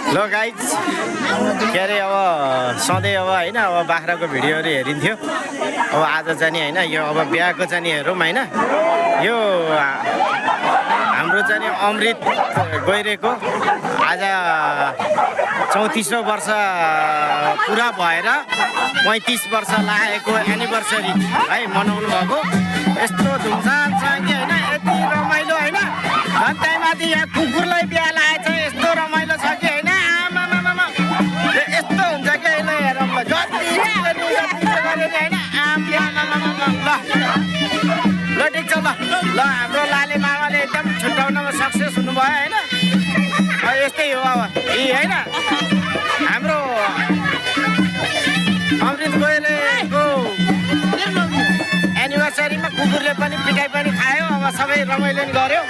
ल गाइज के अरे अब सधैँ अब होइन अब बाख्राको भिडियोहरू हेरिन्थ्यो। अब आज चाहिँ नि होइन यो अब बिहाको चाहिँ नि हेरौँ होइन। यो हाम्रो चाहिँ नि अमृत गइरहेको आज 34औं वर्ष पुरा भएर 35 वर्ष लागेको एनिभर्सरी है मनाउनु भएको। यस्तो धुमधामसँग होइन यति रमाइलो होइन। घन्टामाथि यहाँ कुकुरलाई बिहा लागेको छ। यस्तो रमाइलो छ कि होइन आमामामा यस्तो हुन्छ कि होइन हेरौँ ल जति गरे होइन आमामामा ल ठिक छ ल हाम्रो लाले मामाले एकदम छुट्याउनमा सक्सेस हुनुभयो होइन। यस्तै हो अब यी होइन हाम्रो अमृत गोयलेको एनिभर्सरीमा कुकुरले पनि पिटाइ पनि खायो। अब सबै रमाइलो नि गर्यो।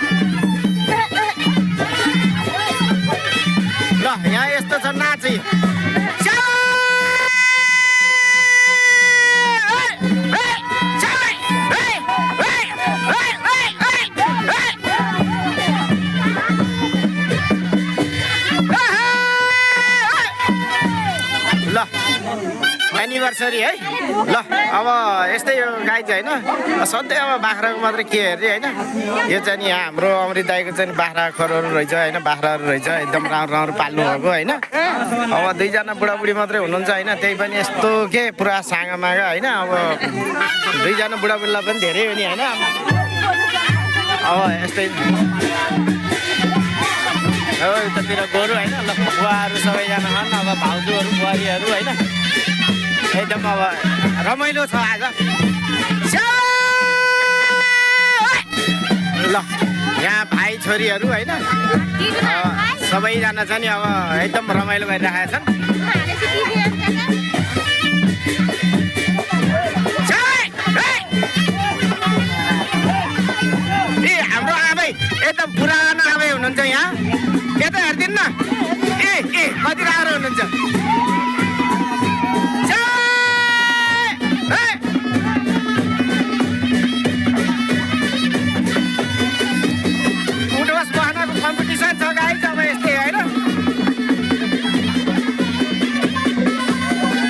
ल यहाँ यस्तो छ नाच ल एनिभर्सरी है। ल अब यस्तै हो गाई चाहिँ होइन सधैँ अब बाख्राको मात्रै के हेर्ने होइन। यो चाहिँ नि यहाँ हाम्रो अमृत दाईको चाहिँ बाख्राखोरहरू रहेछ होइन। बाख्राहरू रहेछ एकदम राम्रो राम्रो पाल्नु भएको होइन। अब दुईजना बुढाबुढी मात्रै हुनुहुन्छ होइन। त्यही पनि यस्तो के पुरा सागामागा होइन। अब दुईजना बुढाबुढीलाई पनि धेरै हो नि होइन। अब यस्तै हो यतातिर गोरु होइन। ल बुवाहरू सबैजना छन्। अब भाउजूहरू बुहारीहरू होइन एकदम अब रमाइलो छ आज। ल यहाँ भाइ छोरीहरू होइन सबैजना चाहिँ नि अब एकदम रमाइलो गरिरहेका छन्। ए हाम्रो आमै एकदम पुरानो आमै हुनुहुन्छ यहाँ। यता हेरिदिनु न ए कति राम्रो हुनुहुन्छ। उठोस् बस्नको कम्पिटिसन छ गाइस अब यस्तै होइन।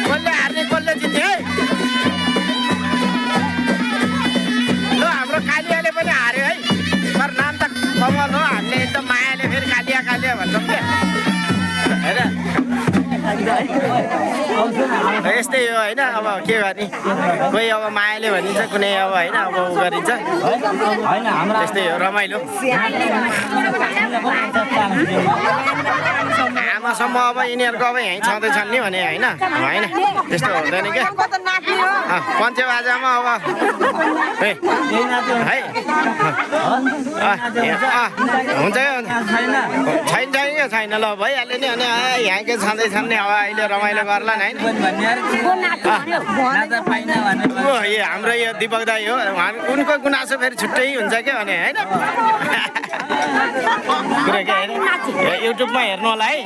कसले हार्ने कसले जित्ने है। ल हाम्रो कालियाले पनि हार्यो है। तर नाम त कमल हो। हामीले एकदम मायाले फेरि कालिया कालिया भन्छौँ क्या होइन। यस्तै हो होइन। अब के गर्ने कोही अब मायाले भनिन्छ कुनै अब होइन अब उ गरिन्छ। त्यस्तै हो रमाइलो। आमासम्म अब यिनीहरूको अब यहीँ छँदैछन् नि भने होइन होइन त्यस्तो हुँदैन क्या। पञ्चे बाजामा अब है हुन्छ छैन क्या छैन। ल भइहाल्यो नि अनि यहाँकै छँदैछन् नि अब अहिले रमाइलो गर्ला नि होइन। ए हाम्रो यो दिपक दाई हो। उनको गुनासो फेरि छुट्टै हुन्छ क्या भने होइन कुरा के होइन। युट्युबमा हेर्नु होला है।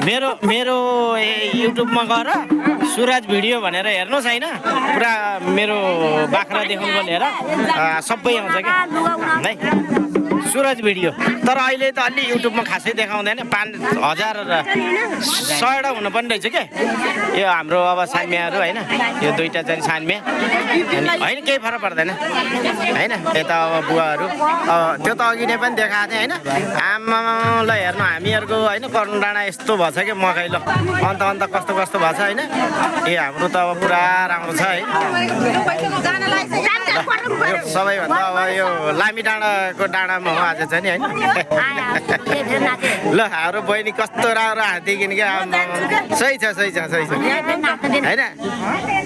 मेरो युट्युबमा गएर सुरज भिडियो भनेर हेर्नुहोस् होइन। पुरा मेरो बाख्रादेखिको लिएर सबै आउँछ क्या है सुरज भिडियो। तर अहिले त अलि युट्युबमा खासै देखाउँदैन। 5000 र 100 हुनु पनि रहेछ क्या। यो हाम्रो अब सान्मियाहरू होइन यो दुईवटा चाहिँ सान्मिया होइन केही फरक पर्दैन होइन। यता अब बुवाहरू त्यो त अघि नै पनि देखाएको थिएँ होइन। आमालाई हेर्नु हामीहरूको होइन कर्नु डाँडा यस्तो भएछ क्या मकै। ल अन्त कस्तो कस्तो भएको छ होइन। ए हाम्रो त अब पुरा राम्रो छ है। सबैभन्दा अब यो लामी डाँडाको डाँडामा हो आज चाहिँ नि होइन। ल हाम्रो बहिनी कस्तो राम्रो हाँस्दिकिन क्या। सही छ होइन।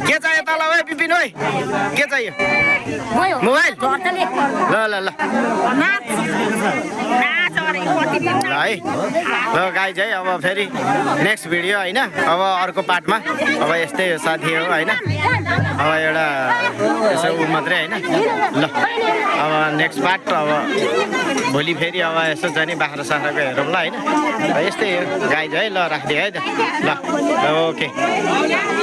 के चाहियो तल है बिपिन है के चाहियो मोबाइल। ल है ल गाइज है। अब फेरि नेक्स्ट भिडियो होइन अब अर्को पार्टमा अब यस्तै हो साथी हो होइन। अब एउटा यसो उ मात्रै होइन। ल अब नेक्स्ट पार्ट अब भोलि फेरि अब यसो चाहिँ नि बाख्रा साख्राको हेरौँ ल होइन। यस्तै हो गाइज है। ल राखिदिएँ है त ल ओके।